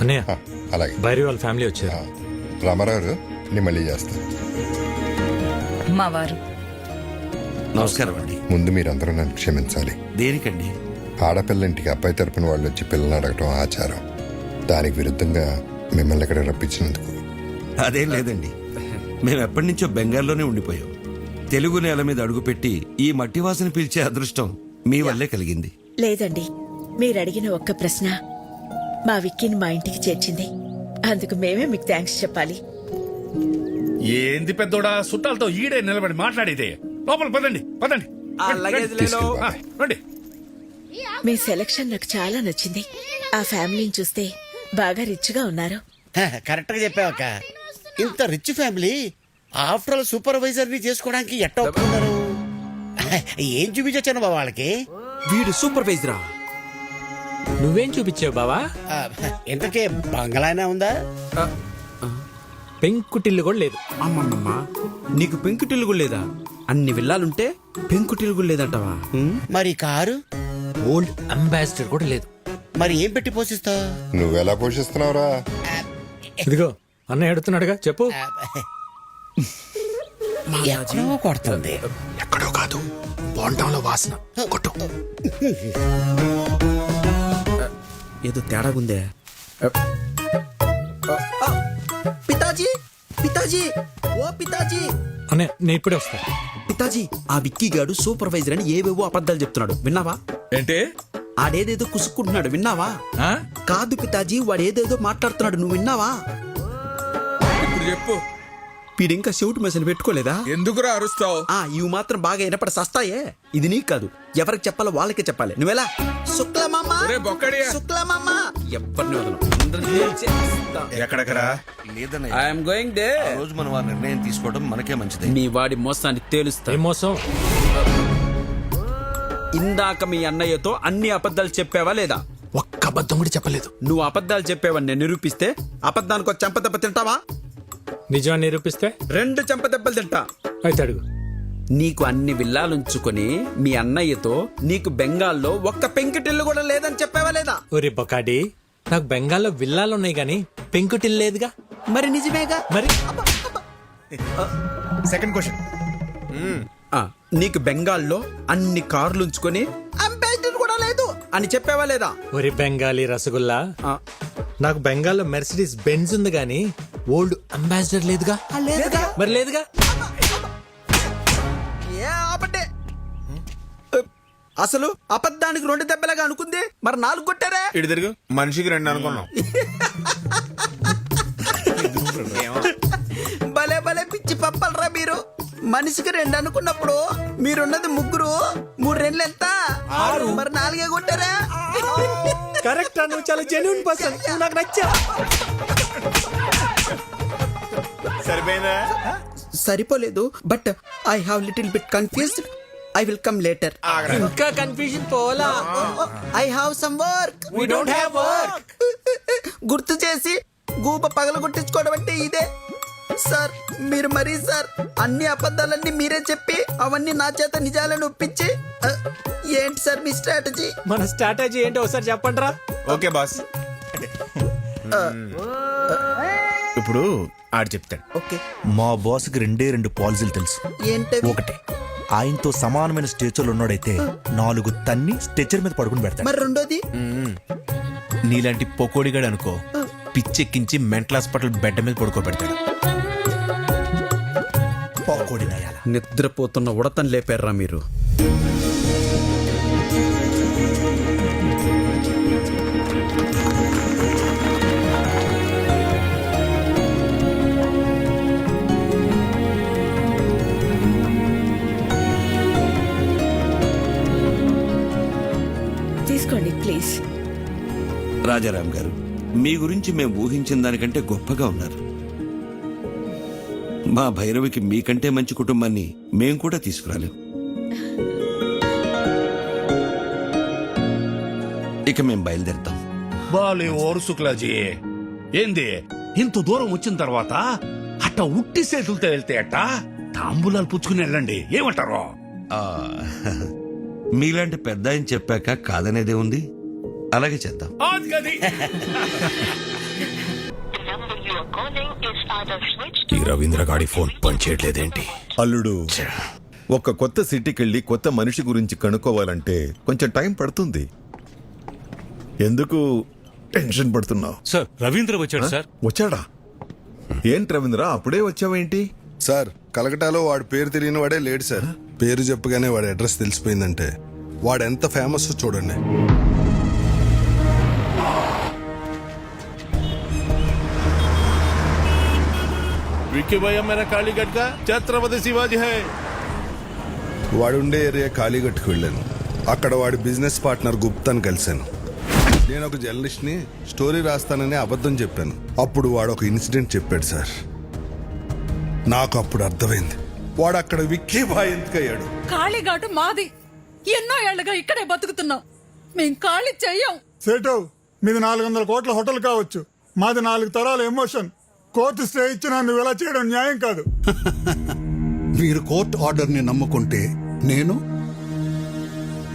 అన్నయ్య అలాగే భైరవి వాళ్ళ ఫ్యామిలీ వచ్చారు. రామారావు నేను మళ్ళీ చేస్తాను. మా వారు నమస్కారం అండి. ముందు మీరందరూ నన్ను క్షమించాలి. దేనికండి? ఆడపిల్ల ఇంటికి అబ్బాయి తరపున వాళ్ళు వచ్చి పిల్లల్ని అడగటం ఆచారం. దానికి విరుద్ధంగా మిమ్మల్ని ఇక్కడ రప్పించినందుకు. అదేం లేదండి, మేము ఎప్పటి నుంచో బెంగాల్లోనే ఉండిపోయాం. తెలుగు నేల మీద అడుగుపెట్టి ఈ మట్టి వాసన పీల్చే అదృష్టం మీ వల్లే కలిగింది. లేదండి, మీరడిగిన ఒక్క ప్రశ్న మా విక్కీని మా ఇంటికి చేర్చింది. అందుకు మేమే మీకు థ్యాంక్స్ చెప్పాలి. ఏంది పెద్దోడా చుట్టాలతో ఈడే నిలబడి మాట్లాడేదే. లోపల పదండి పదండి. రండి. మీ సెలక్షన్ నాకు చాలా నచ్చింది. ఆ ఫ్యామిలీని చూస్తే బాగా రిచ్ గా ఉన్నారు. కరెక్ట్ గా చెప్పావక్క. ఇంత rich family after all supervisor ని చేసుకోవడానికి ఎట్ట ఒప్పుకున్నారు? ఏం చూపించొచ్చాను బాబా వాళ్ళకి? వీడు సూపర్వైజరా? నువ్వేం చూపించావు బావా? ఇంతకే బంగళానే ఉందా? పెంకుటిల్లు కూడా లేదు. అమ్మమ్మమ్మ, నీకు పెంకుటిల్లు కూడా లేదా? అన్ని విల్లాలుంటే పెంకుటిల్లు కూడా లేదంటావా? మరి కారు? ఓల్డ్ అంబాసిడర్ కూడా లేదు. మరి ఏం పెట్టి పోషిస్తావు? నువ్వెలా పోషిస్తున్నావురా? ఇదిగో అన్నయ్య అడుగుతున్నాడుగా, చెప్పు. ఎక్కడో కొడుతుంది. ఎక్కడో కాదు, బోండంలో వాసన. కొట్టు. ఏదో తేడాగుందే. పితాజీ, పితాజీ, ఓ పితాజీ. అన్నయ్య నేను ఇప్పుడే వస్తా. పితాజీ, ఆ విక్కీ గాడు సూపర్వైజర్ అని ఏవేవో అబద్ధాలు చెప్తున్నాడు, విన్నావా? ఏంటి? ఆడేదేదో కుసుక్కుంటున్నాడు, విన్నావా? కాదు పితాజీ, వాడు ఏదేదో మాట్లాడుతున్నాడు, నువ్వు విన్నావా? ఇప్పుడు చెప్పు. వీడింకా చెవిటి మెషిన్ పెట్టుకోలేదా? ఎందుకురా అరుస్తావు? ఇవి మాత్రం బాగా వినపడి సస్తాయే. ఇది నీకు కాదు, ఎవరికి చెప్పాలో వాళ్ళకే చెప్పాలి. నువ్వెలా? శుక్లమామ, శుక్లమామ, ఎవరిని వదలను. ఎక్కడెక్కడా? లేదన్నయ్య, ఐఎమ్ గోయింగ్ దే. ఆ రోజు మనం ఆ నిర్ణయం తీసుకోవడం మనకే మంచిది. నీ వాడి మోసాన్ని తేలుస్తా. ఏం మోసం? ఇందాక మీ అన్నయ్యతో అన్ని అబద్ధాలు చెప్పావా లేదా? ఒక్క అబద్ధం కూడా చెప్పలేదు. నువ్వు అబద్ధాలు చెప్పావని నేను నిరూపిస్తే అబద్ధానికి ఒక చెంపదెబ్బ తింటావా? నిజాన్ని నిరూపిస్తే 2 చెంపదెబ్బలు తింటా. అయితే అడుగు. నీకు అన్ని విల్లాలుంచుకొని మీ అన్నయ్యతో నీకు బెంగాల్లో ఒక్క పెంకుటిల్లు కూడా లేదని చెప్పావా లేదా? ఒరే బొకాడి, నాకు బెంగాల్లో విల్లాలు ఉన్నాయి గానీ పెంకుటిల్లు లేదుగా. మరి నిజమేగా. మరి సెకండ్ క్వశ్చన్. నీకు బెంగాల్లో అన్ని కార్లు ఉంచుకొని అంబాసిడర్ కూడా లేదు అని చెప్పావా లేదా? ఒరే బెంగాలీ రసగుల్లా, నాకు బెంగాల్లో మెర్సిడీస్ బెంజ్ ఉంది గానీ ఓల్డ్ అంబాసిడర్ లేదుగా. లేదుగా. మరి లేదుగా. అసలు అబద్ధానికి 2 దెబ్బలాగా అనుకుంది, మరి 4 కొట్టారా? ఇటు తిరుగు. మనిషికి 2 అనుకున్నాం. భలే భలే పిచ్చి పప్పలరా మీరు. మనిషికి 2 అనుకున్నప్పుడు మీరున్నది 3, 3 2 ఎంత? 6. మరి 4 కొట్టారా? కరెక్ట్. నువ్వు చాలా జెన్యూన్ పర్సన్, నువ్వు నాకు నచ్చా. సరిపోయిందా? సరిపోలేదు, but I have little bit confused. I will come later. ఇంకా కన్ఫ్యూజన్ పోలా. I have some work. We don't have work. గుర్తు చేసి గూప పగల కొట్టించుకోవడం అంటే ఇదే సార్. మీరు మరీ సార్ అన్ని అబద్ధాలన్నీ మీరే చెప్పి అవన్నీ నా చేత నిజాలను ఒప్పించి ఏంటి సార్ మీ స్ట్రాటజీ? మన స్ట్రాటజీ ఏంటో ఒకసారి చెప్పండి రా. Okay boss. ఇప్పుడు ఆడు చెప్తాడు. ఓకే. మా బాస్కి 2 పాలసీలు తెలుసు. ఏంటి? ఒకటే, ఆయనతో సమానమైన స్టేచర్లు ఉన్నాడైతే 4 తన్ని స్టేచర్ మీద పడుకుని పెడతాడు. మరి రెండోది? నీలాంటి పొకోడిగాడు అనుకో, పిచ్చెక్కించి మెంటల్ హాస్పిటల్ బెడ్ మీద పడుకోబెడతాడు. పొకోడి నయాల. నిద్రపోతున్న ఉడతను లేపారా మీరు? తీసుకోండి ప్లీజ్. రాజారాం గారు, మీ గురించి మేము ఊహించిన దానికంటే గొప్పగా ఉన్నారు. మా భైరవికి మీకంటే మంచి కుటుంబాన్ని మేం కూడా తీసుకురాలేం. ఇక మేం బయలుదేరుతాం. బాలే ఓరు శుక్లాజీ, ఏంది ఇంత దూరం వచ్చిన తర్వాత అట్ట ఉట్టి చేతులతో వెళ్తే అట్ట తాంబూలాలు పుచ్చుకుని వెళ్ళండి, ఏమంటారు? మీలాంటి పెద్ద ఆయన చెప్పాక కాదనేదే ఉంది. అలాగే చేద్దాం. ఈ రవీంద్ర గాడి ఫోన్ పనిచేయట్లేదేంటి? అల్లుడు, ఒక కొత్త సిటీకి వెళ్ళి కొత్త మనిషి గురించి కనుక్కోవాలంటే కొంచెం టైం పడుతుంది. ఎందుకు టెన్షన్ పడుతున్నావు? సార్ రవీంద్ర వచ్చాడు సార్. వచ్చాడా? ఏంటి రవీంద్ర అప్పుడే వచ్చావేంటి? సార్ కలకటాలో వాడి పేరు తెలియని వాడే లేడు సార్. పేరు చెప్పగానే వాడి అడ్రస్ తెలిసిపోయిందంటే వాడు ఎంత ఫేమస్ చూడండి. విక్కీ భయ్య మేరా కాళీగఢ్ కా ఛత్రపతి శివాజీ హై. వాడు ఉండే ఏరియా కాళీగట్టుకు వెళ్ళాను. అక్కడ వాడి బిజినెస్ పార్ట్నర్ గుప్తాను కలిశాను. నేను ఒక జర్నలిస్ట్ని, స్టోరీ రాస్తానని అబద్ధం చెప్పాను. అప్పుడు వాడు ఒక ఇన్సిడెంట్ చెప్పాడు సార్. నాకు అప్పుడు అర్థమైంది వాడు అక్కడ విక్కీ బాయ్ ఎందుకయ్యాడు. కాళీఘాటు మాది. ఎన్నో ఏళ్లుగా ఇక్కడే బతుకుతున్నాం. మేం ఖాళీ చెయ్యం. సేటు, మీది 400 కోట్ల హోటల్ కావచ్చు, మాది 4 తరాల ఎమోషన్. కోర్టు స్టే ఇచ్చినా నువ్వు ఇలా చేయడం న్యాయం కాదు. మీరు కోర్టు ఆర్డర్ని నమ్ముకుంటే నేను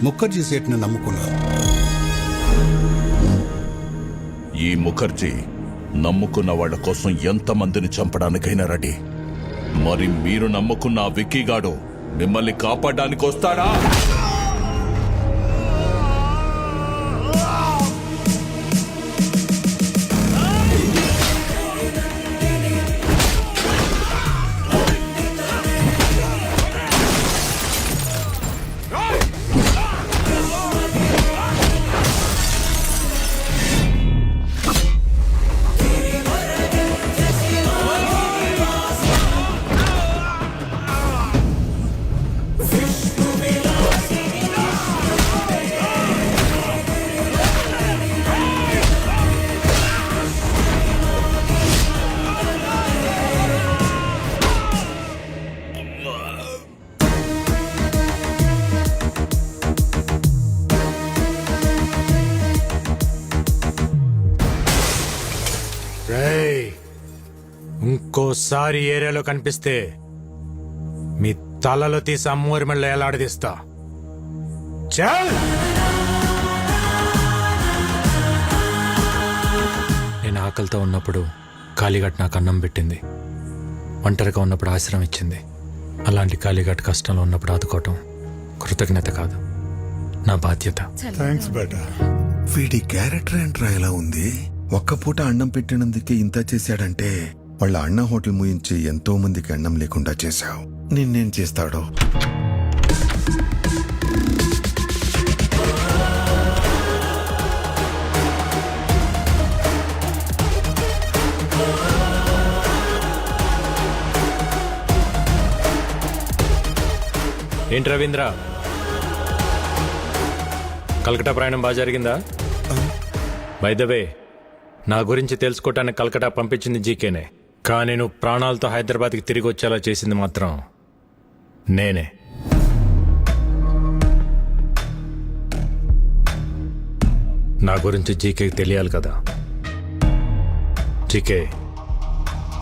ముఖర్జీ సేట్ని నమ్ముకున్నాను. ఈ ముఖర్జీ నమ్ముకున్న వాళ్ళ కోసం ఎంతమందిని చంపడానికైనా రెడీ. మరి మీరు నమ్ముకున్న ఆ విక్కీగాడు మిమ్మల్ని కాపాడడానికి వస్తాడా? ఇంకోసారి ఏరియాలో కనిపిస్తే మీ తలలో తీసి అమ్మూరి మెళ్ళ ఎలాడదీస్తా. చల్. నేను ఆకలితో ఉన్నప్పుడు కాళీఘాట్ నాకు అన్నం పెట్టింది. ఒంటరిగా ఉన్నప్పుడు ఆశ్రయం ఇచ్చింది. అలాంటి కాళీఘాట్ కష్టంలో ఉన్నప్పుడు ఆదుకోవటం కృతజ్ఞత కాదు, నా బాధ్యత. థ్యాంక్స్ బేటా. వీడి క్యారెక్టర్ ఏంట్రా ఎలా ఉంది? ఒక్క పూట అన్నం పెట్టినందుకే ఇంత చేశాడంటే వాళ్ళ అన్న హోటల్ ముయించి ఎంతో మందికి అన్నం లేకుండా చేశావు. నిన్నేం చేస్తాడో. ఏంటి రవీంద్ర, కలకటా ప్రయాణం బాగా జరిగిందా? బై ద వే, నా గురించి తెలుసుకోవటానికి కలకటా పంపించింది జీకేనే, కానీ నువ్వు ప్రాణాలతో హైదరాబాద్కి తిరిగి వచ్చేలా చేసింది మాత్రం నేనే. నా గురించి జీకేకి తెలియాలి కదా. జీకే,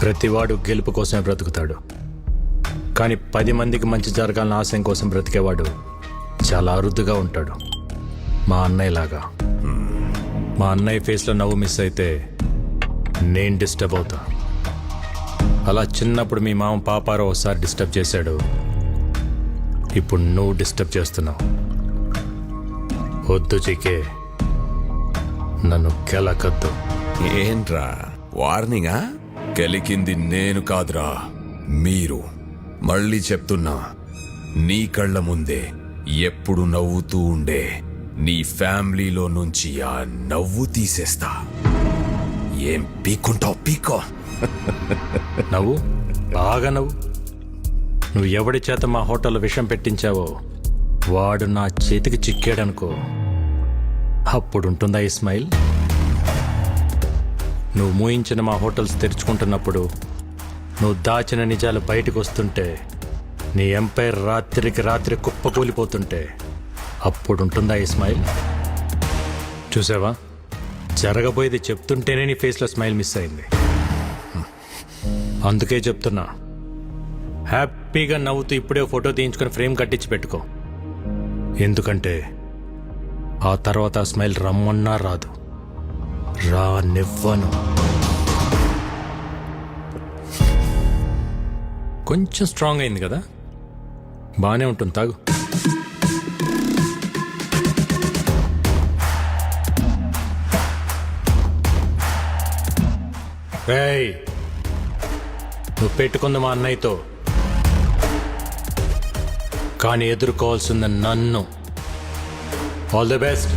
ప్రతివాడు గెలుపు కోసమే బ్రతుకుతాడు, కానీ 10 మందికి మంచి జరగాలని ఆశయం కోసం బ్రతికేవాడు చాలా అరుదుగా ఉంటాడు. మా అన్నయ్యలాగా. మా అన్నయ్య ఫేస్లో నవ్వు మిస్ అయితే నేను డిస్టర్బ్ అవుతా. అలా చిన్నప్పుడు మీ మామ పాపారావు ఒకసారి డిస్టర్బ్ చేశాడు, ఇప్పుడు నువ్వు డిస్టర్బ్ చేస్తున్నావు. వద్దు జీకే, నన్ను కెలకద్దు. ఏంట్రా వార్నింగా? గెలికింది నేను కాదురా, మీరు. మళ్ళీ చెప్తున్నా, నీ కళ్ళ ముందే ఎప్పుడు నవ్వుతూ ఉండే నీ ఫ్యామిలీలో నుంచి ఆ నవ్వు తీసేస్తా. ఏం పీక్కుంటావు పీకో. నవ్వు, బాగా నవ్వు. నువ్వు ఎవడి చేత మా హోటల్లో విషం పెట్టించావో వాడు నా చేతికి చిక్కాడనుకో, అప్పుడుంటుందా ఈ స్మైల్? నువ్వు మూయించిన మా హోటల్స్ తెరుచుకుంటున్నప్పుడు, నువ్వు దాచిన నిజాలు బయటకు వస్తుంటే, నీ ఎంపైర్ రాత్రికి రాత్రి కుప్పకూలిపోతుంటే, అప్పుడుంటుందా ఈ స్మైల్? చూసావా, జరగబోయేది చెప్తుంటేనే నీ ఫేస్లో స్మైల్ మిస్ అయింది. అందుకే చెప్తున్నా, హ్యాపీగా నవ్వుతూ ఇప్పుడే ఫోటో తీయించుకొని ఫ్రేమ్ కట్టించి పెట్టుకో. ఎందుకంటే ఆ తర్వాత ఆ స్మైల్ రమ్మన్నా రాదు, రానివ్వను. కొంచెం స్ట్రాంగ్ అయింది కదా, బాగానే ఉంటుంది, తాగు. రేయ్, నువ్వు పెట్టుకుంది మా అన్నయ్యతో, కానీ ఎదుర్కోవాల్సింది నన్ను. All the best.